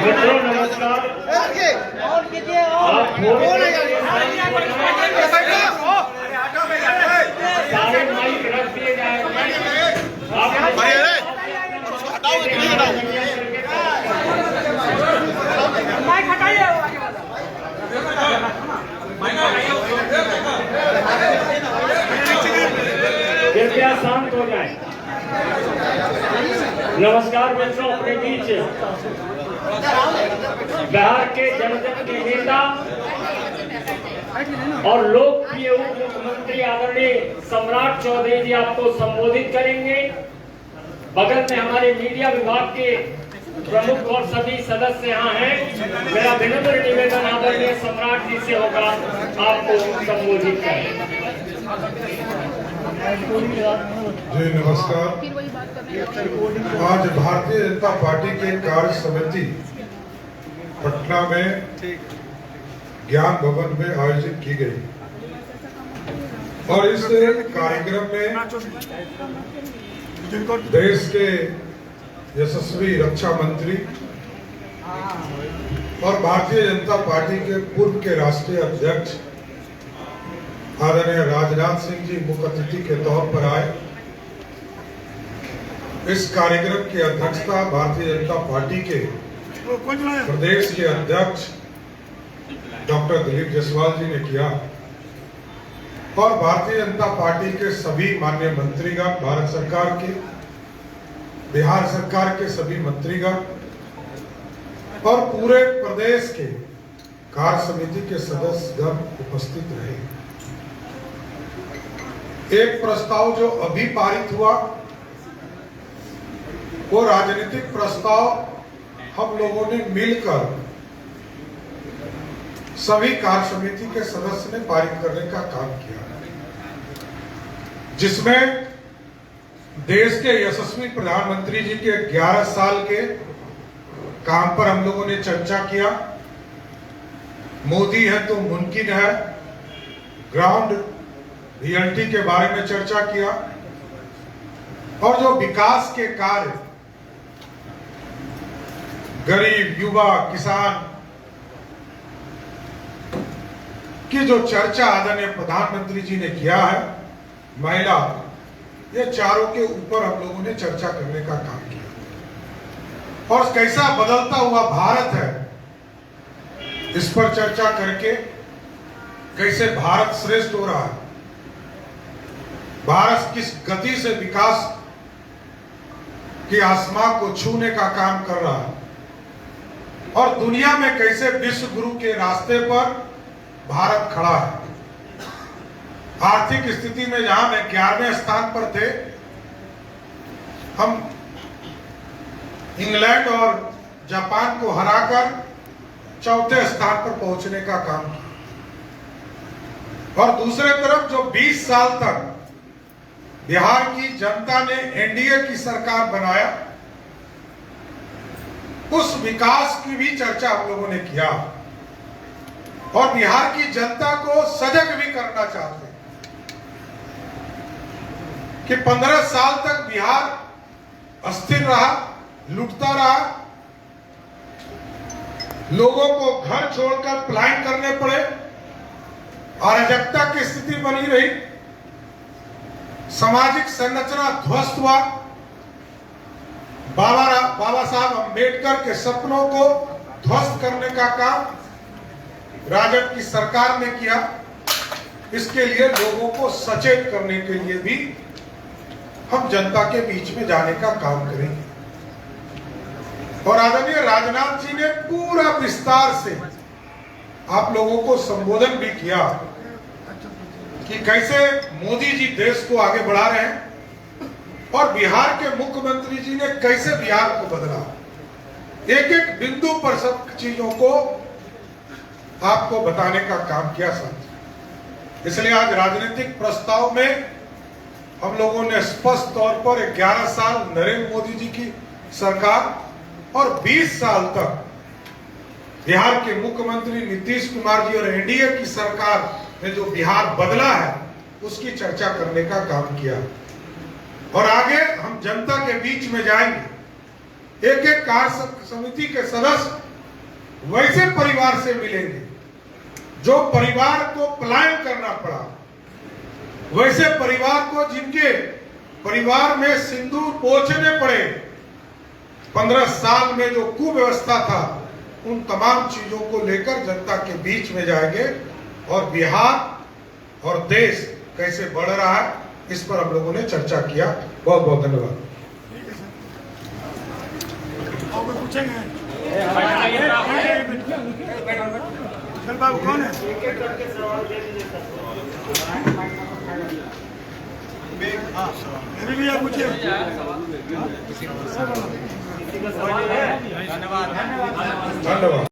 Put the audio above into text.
मित्रों नमस्कार। आप सारे माइक रख दिए जाएंगे। माइक हटाइए। कृपया शांत हो जाए। नमस्कार मित्रों, अपने बीच बिहार के जनजन के नेता और लोकप्रिय उप मुख्यमंत्री आदरणीय सम्राट चौधरी जी आपको संबोधित करेंगे। बगल में हमारे मीडिया विभाग के प्रमुख और सभी सदस्य यहाँ हैं। मेरा विनम्र निवेदन आदरणीय सम्राट जी से होगा, आपको संबोधित करें। जी नमस्कार। आज भारतीय जनता पार्टी के कार्य समिति पटना में ज्ञान भवन में आयोजित की गई और इस कार्यक्रम में देश के यशस्वी रक्षा मंत्री और भारतीय जनता पार्टी के पूर्व के राष्ट्रीय अध्यक्ष आदरणीय राजनाथ सिंह जी मुख्य अतिथि के तौर पर आए। इस कार्यक्रम की अध्यक्षता भारतीय जनता पार्टी के प्रदेश के अध्यक्ष डॉक्टर दिलीप जायसवाल जी ने किया और भारतीय जनता पार्टी के सभी माननीय मंत्रीगण, भारत सरकार के, बिहार सरकार के सभी मंत्रीगण और पूरे प्रदेश के कार्य समिति के सदस्यगण उपस्थित रहे। एक प्रस्ताव जो अभी पारित हुआ वो राजनीतिक प्रस्ताव हम लोगों ने मिलकर सभी कार्य समिति के सदस्य ने पारित करने का काम किया, जिसमें देश के यशस्वी प्रधानमंत्री जी के 11 साल के काम पर हम लोगों ने चर्चा किया। मोदी है तो मुमकिन है, ग्राउंड रियलिटी के बारे में चर्चा किया और जो विकास के कार्य गरीब, युवा, किसान की जो चर्चा आदरणीय प्रधानमंत्री जी ने किया है, महिला, ये चारों के ऊपर हम लोगों ने चर्चा करने का काम किया और कैसा बदलता हुआ भारत है इस पर चर्चा करके कैसे भारत श्रेष्ठ हो रहा है, भारत किस गति से विकास की आसमां को छूने का काम कर रहा है और दुनिया में कैसे विश्व गुरु के रास्ते पर भारत खड़ा है। आर्थिक स्थिति में जहां में 11वें स्थान पर थे, हम इंग्लैंड और जापान को हराकर 4थे स्थान पर पहुंचने का काम किया और दूसरे तरफ जो 20 साल तक बिहार की जनता ने एनडीए की सरकार बनाया, उस विकास की भी चर्चा हम लोगों ने किया और बिहार की जनता को सजग भी करना चाहते हैं कि 15 साल तक बिहार अस्थिर रहा, लूटता रहा, लोगों को घर छोड़कर पलायन करने पड़े, अराजकता की स्थिति बनी रही, सामाजिक संरचना ध्वस्त हुआ। बाबा साहब अम्बेडकर के सपनों को ध्वस्त करने का काम राजद की सरकार ने किया। इसके लिए लोगों को सचेत करने के लिए भी हम जनता के बीच में जाने का काम करेंगे और आदरणीय राजनाथ जी ने पूरा विस्तार से आप लोगों को संबोधन भी किया कि कैसे मोदी जी देश को आगे बढ़ा रहे हैं और बिहार के मुख्यमंत्री जी ने कैसे बिहार को बदला। एक एक बिंदु पर सब चीजों को आपको बताने का काम किया साथी। इसलिए आज राजनीतिक प्रस्ताव में हम लोगों ने स्पष्ट तौर पर 11 साल नरेंद्र मोदी जी की सरकार और 20 साल तक बिहार के मुख्यमंत्री नीतीश कुमार जी और एनडीए की सरकार ने जो बिहार बदला है उसकी चर्चा करने का काम किया और आगे हम जनता के बीच में जाएंगे। एक एक कार्य समिति के सदस्य वैसे परिवार से मिलेंगे जो परिवार को पलायन करना पड़ा, वैसे परिवार को जिनके परिवार में सिंदूर पोंछने पड़े। 15 साल में जो कुव्यवस्था था, उन तमाम चीजों को लेकर जनता के बीच में जाएंगे और बिहार और देश कैसे बढ़ रहा है, इस पर हम लोगों ने चर्चा किया। बहुत बहुत धन्यवाद। बाबू कौन है? भैया पूछिए। धन्यवाद।